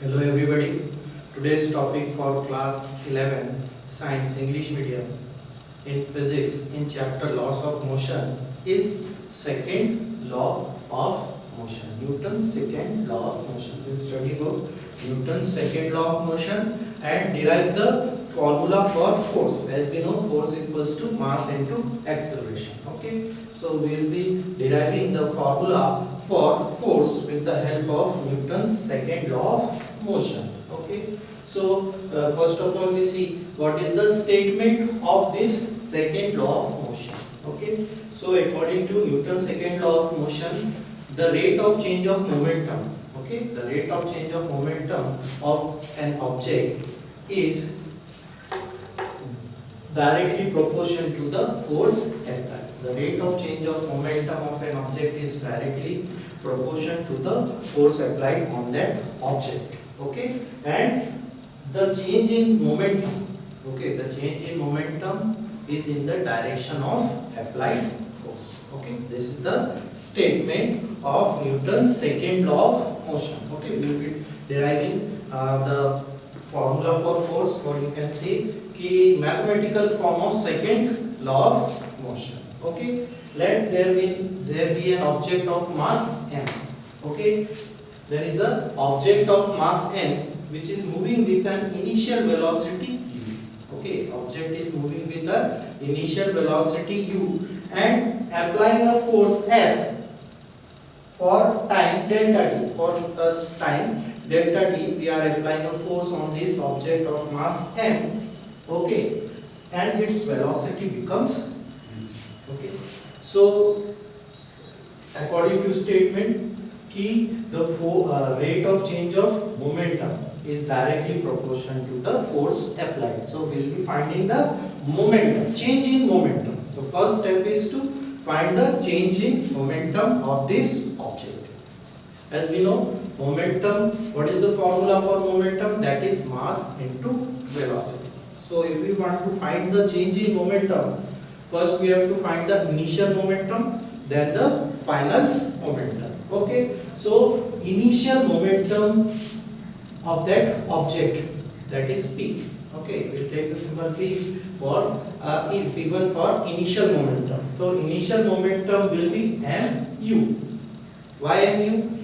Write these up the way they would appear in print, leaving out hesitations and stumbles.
Hello everybody. Today's topic for class 11 science English medium in physics in chapter laws of motion is second law of motion. Newton's second law of motion. We'll study about Newton's second law of motion and derive the formula for force. As we know, force equals to mass into acceleration. Okay, so we'll be deriving the formula for force with the help of Newton's second law of motion. Okay, so first of all we see what is the statement of this second law of motion. Okay, so according to Newton's second law of motion, the rate of change of momentum, okay, the rate of change of momentum of an object is directly proportional to the force applied. The rate of change of momentum of an object is directly proportional to the force applied on that object. Okay, and the change in momentum, okay, the change in momentum is in the direction of applied force. Okay, this is the statement of Newton's second law of motion. Okay, we will be deriving the formula for force, or you can say कि mathematical form of second law of motion. Okay, let there be an object of mass m. Okay, there is an object of mass n which is moving with an initial velocity u. Okay, object is moving with an initial velocity u and applying a force F for time delta t. For time delta t, we are applying a force on this object of mass m. Okay, and its velocity becomes v. Okay, so according to statement, the rate of change of momentum is directly proportional to the force applied. So we will be finding the momentum, change in momentum. The first step is to find the change in momentum of this object. As we know, momentum, what is the formula for momentum? That is mass into velocity. So if we want to find the change in momentum, first we have to find the initial momentum, then the final momentum. Okay, so initial momentum of that object, that is P. Okay, we'll take the symbol P for P1 for initial momentum. So initial momentum will be mu. Why mu?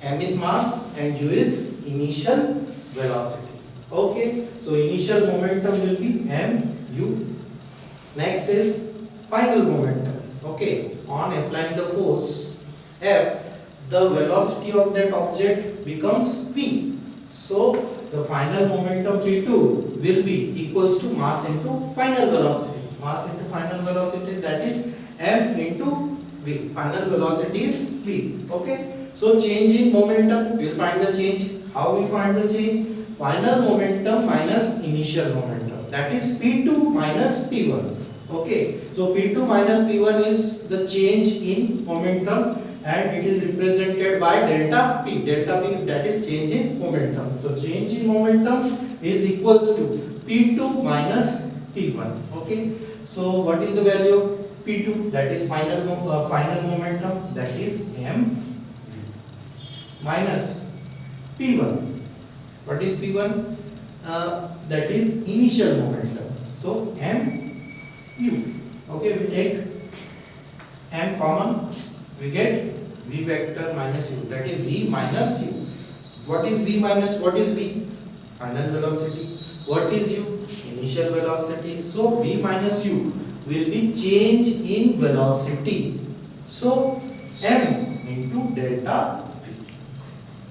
M is mass and u is initial velocity. Okay, so initial momentum will be mu. Next is final momentum. Okay, on applying the force F, the velocity of that object becomes v. So the final momentum P2 will be equals to mass into final velocity. Mass into final velocity, that is m into v. Final velocity is v. Okay, so change in momentum, we will find the change. How we find the change? Final momentum minus initial momentum, that is P2 minus P1. Okay, so P2 minus P1 is the change in momentum and it is represented by delta P. Delta P, that is change in momentum. So change in momentum is equals to P2 minus P1. Okay, so what is the value of P2? That is final momentum, that is m, minus P1. What is P1? That is initial momentum. So mu. Okay, we take m common, we get v vector minus u, that is v minus u. What is v minus what is v? Final velocity. What is u? Initial velocity. So v minus u will be change in velocity. So m into delta v.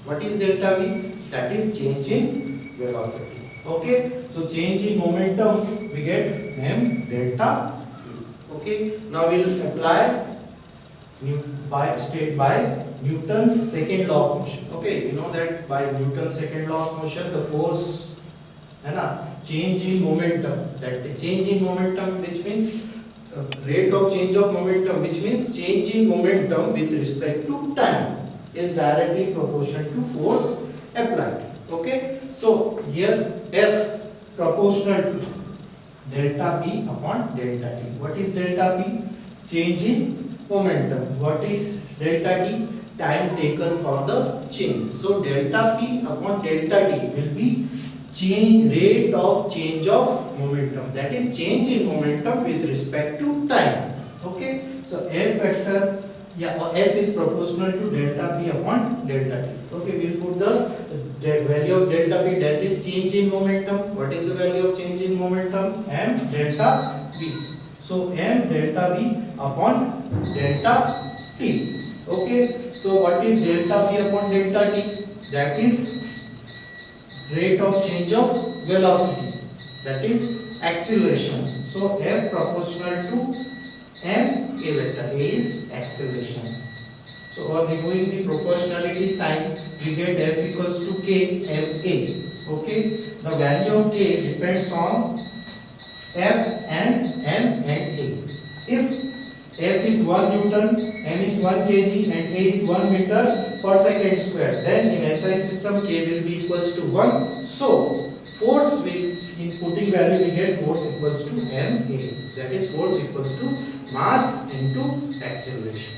What is delta v? That is change in velocity. Okay, so change in momentum, we get m delta v. Okay, now we will apply by Newton's second law of motion. Okay, you know that by Newton's second law of motion, the force, change in momentum. That change in momentum, which means rate of change of momentum, which means change in momentum with respect to time, is directly proportional to force applied. Okay, so here F proportional to delta P upon delta T. What is delta P? Change in momentum. What is delta T? time taken for the change. So delta P upon delta T will be rate of change of momentum, that is change in momentum with respect to time. Okay, so F factor, or F is proportional to delta P upon delta T. Okay, we'll put the value of delta P, that is change in momentum. What is the value of change in momentum? M delta V. So M delta V upon delta T. Okay, so what is delta P upon delta T? That is rate of change of velocity, that is acceleration. So F proportional to M A vector. A is acceleration. So on removing the proportionality sign, we get F equals to K M A. Okay, the value of K depends on F and M and A. If F is 1 Newton, M is 1 kg and A is 1 meter per second square, then in SI system K will be equals to 1. So force will, in putting value we get force equals to MA, that is force equals to mass into acceleration.